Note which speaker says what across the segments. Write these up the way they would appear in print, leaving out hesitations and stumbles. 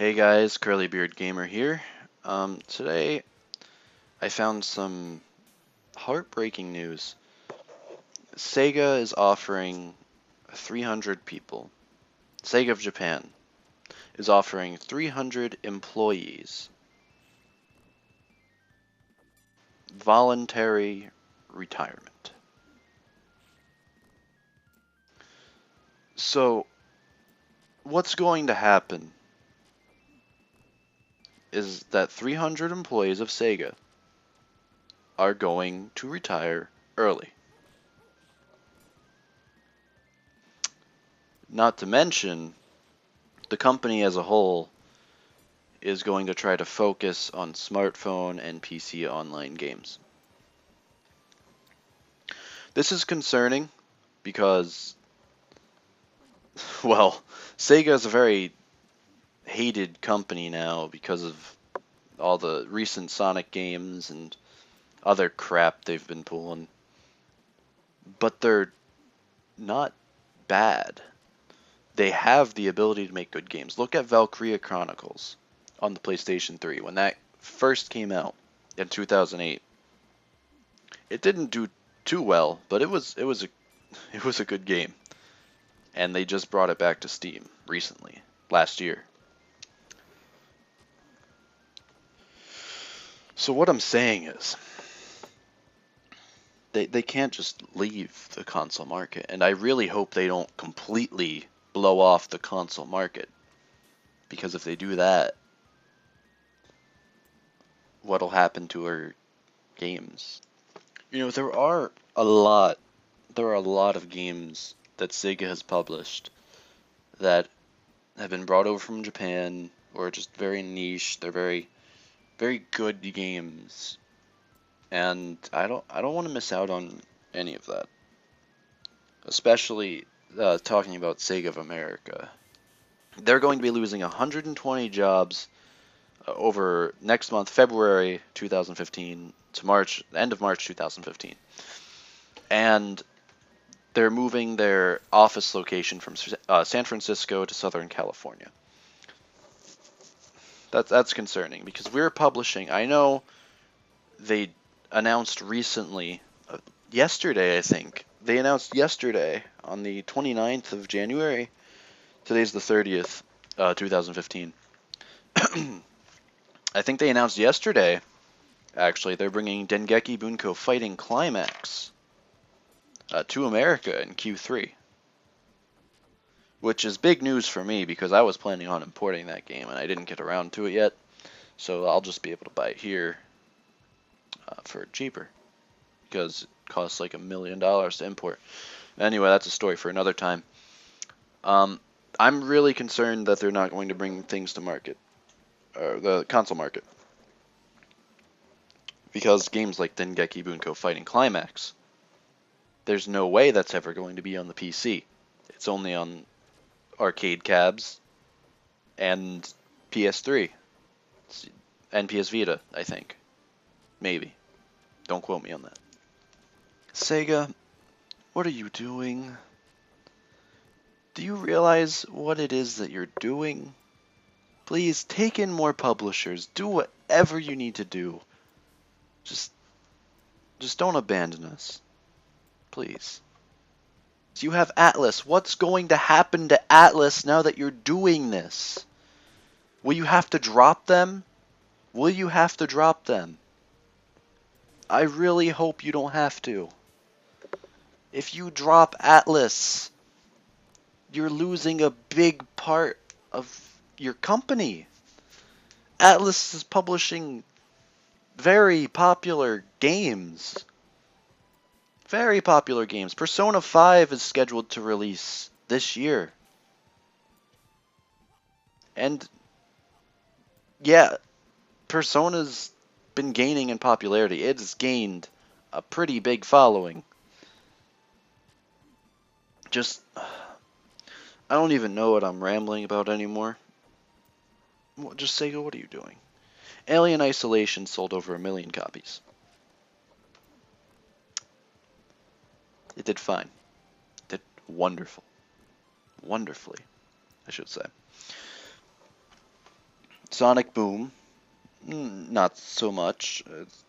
Speaker 1: Hey guys, Curly Beard Gamer here. Today I found some heartbreaking news. Sega is offering 300 people. Sega of Japan is offering 300 employees voluntary retirement. So, what's going to happen is that 300 employees of Sega are going to retire early. Not to mention, the company as a whole is going to try to focus on smartphone and PC online games. This is concerning because, well, Sega is a very hated company now because of all the recent Sonic games and other crap they've been pulling. But they're not bad. They have the ability to make good games. Look at Valkyria Chronicles on the PlayStation 3 when that first came out in 2008. It didn't do too well, but it was a good game. And they just brought it back to Steam recently, last year. So what I'm saying is they can't just leave the console market, and I really hope they don't completely blow off the console market, because if they do that, what'll happen to our games? There are a lot of games that Sega has published that have been brought over from Japan or just very niche. They're very very good games, and I don't want to miss out on any of that. Especially talking about Sega of America. They're going to be losing 120 jobs over next month, February 2015 to March, end of March 2015. And they're moving their office location from San Francisco to Southern California. That's concerning because we're publishing. I know they announced recently, yesterday I think. They announced yesterday on the 29th of January. Today's the 30th, 2015. I think they announced yesterday, actually, they're bringing Dengeki Bunko Fighting Climax to America in Q3. Which is big news for me because I was planning on importing that game and I didn't get around to it yet. So I'll just be able to buy it here for cheaper because it costs like $1 million to import. Anyway, that's a story for another time. I'm really concerned that they're not going to bring things to market, or the console market, because games like Dengeki Bunko Fighting Climax, there's no way that's ever going to be on the PC. It's only on arcade cabs and PS3 and PS Vita, I think. Maybe. Don't quote me on that. Sega, what are you doing? Do you realize what it is that you're doing? Please take in more publishers. Do whatever you need to do. Just don't abandon us. Please. So you have Atlas. What's going to happen to Atlas now that you're doing this? Will you have to drop them? Will you have to drop them? I really hope you don't have to. If you drop Atlas, you're losing a big part of your company. Atlas is publishing very popular games. Very popular games. Persona 5 is scheduled to release this year. And yeah, Persona's been gaining in popularity. It's gained a pretty big following. I don't even know what I'm rambling about anymore. Just Sega, what are you doing? Alien Isolation sold over 1 million copies. It did fine. It did wonderful. Wonderfully, I should say. Sonic Boom, not so much.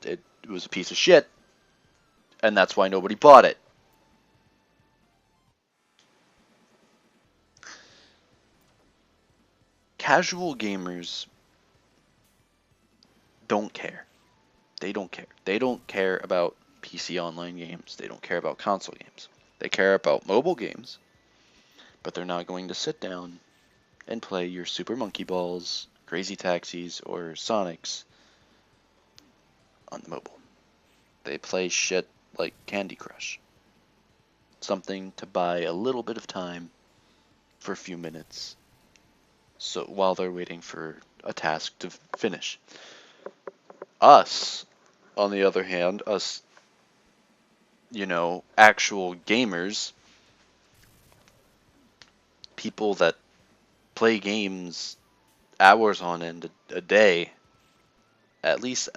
Speaker 1: It was a piece of shit, and that's why nobody bought it. Casual gamers don't care. They don't care. They don't care about PC online games. They don't care about console games. They care about mobile games, but they're not going to sit down and play your Super Monkey Balls, Crazy Taxis, or Sonics on the mobile. They play shit like Candy Crush. Something to buy a little bit of time for a few minutes, so while they're waiting for a task to finish. Us, on the other hand, actual gamers, people that play games hours on end a day, at least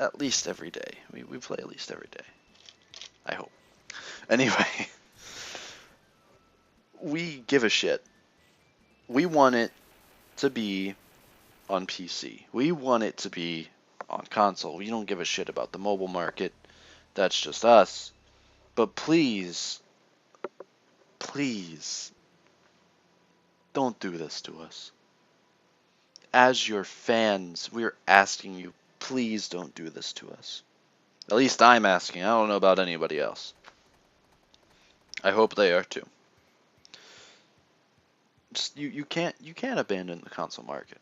Speaker 1: every day. We play at least every day. I hope. Anyway, we give a shit. We want it to be on PC. We want it to be on console. We don't give a shit about the mobile market. That's just us. But please, please, don't do this to us. As your fans, we're asking you, please don't do this to us. At least I'm asking. I don't know about anybody else. I hope they are too. Just, you can't abandon the console market.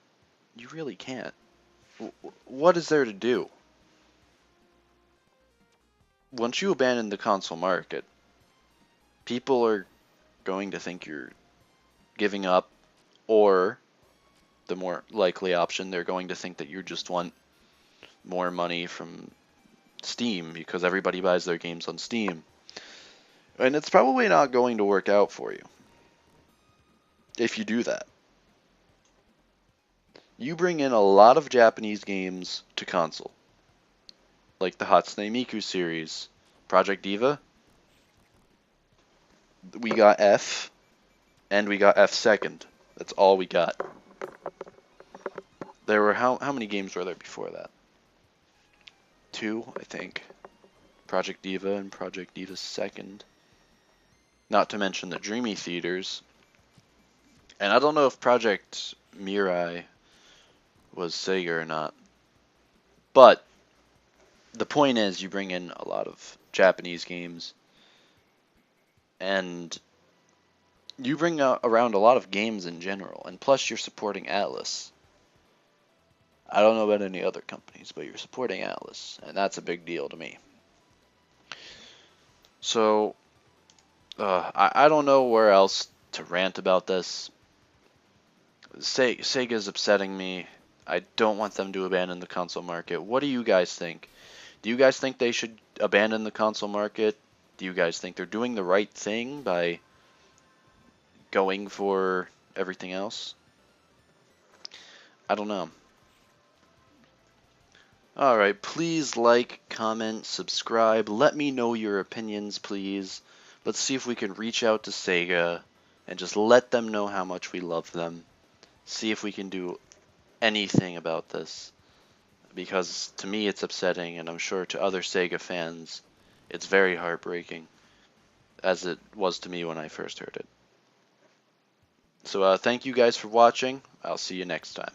Speaker 1: You really can't. What is there to do? Once you abandon the console market, people are going to think you're giving up, or the more likely option, they're going to think that you just want more money from Steam because everybody buys their games on Steam. And it's probably not going to work out for you if you do that. You bring in a lot of Japanese games to console, like the Hatsune Miku series, Project Diva. We got F, and we got F second. That's all we got. There were how many games were there before that? 2, I think. Project Diva and Project Diva second. Not to mention the Dreamy Theaters. And I don't know if Project Mirai was Sega or not. But the point is, you bring in a lot of Japanese games, and you bring around a lot of games in general, and plus you're supporting Atlas. I don't know about any other companies, but you're supporting Atlas, and that's a big deal to me. So, I don't know where else to rant about this. Sega's upsetting me. I don't want them to abandon the console market. What do you guys think? Do you guys think they should abandon the console market? Do you guys think they're doing the right thing by going for everything else? I don't know. Alright, please like, comment, subscribe. Let me know your opinions, please. Let's see if we can reach out to Sega and just let them know how much we love them. See if we can do anything about this. Because to me it's upsetting, and I'm sure to other Sega fans it's very heartbreaking, as it was to me when I first heard it. So thank you guys for watching. I'll see you next time.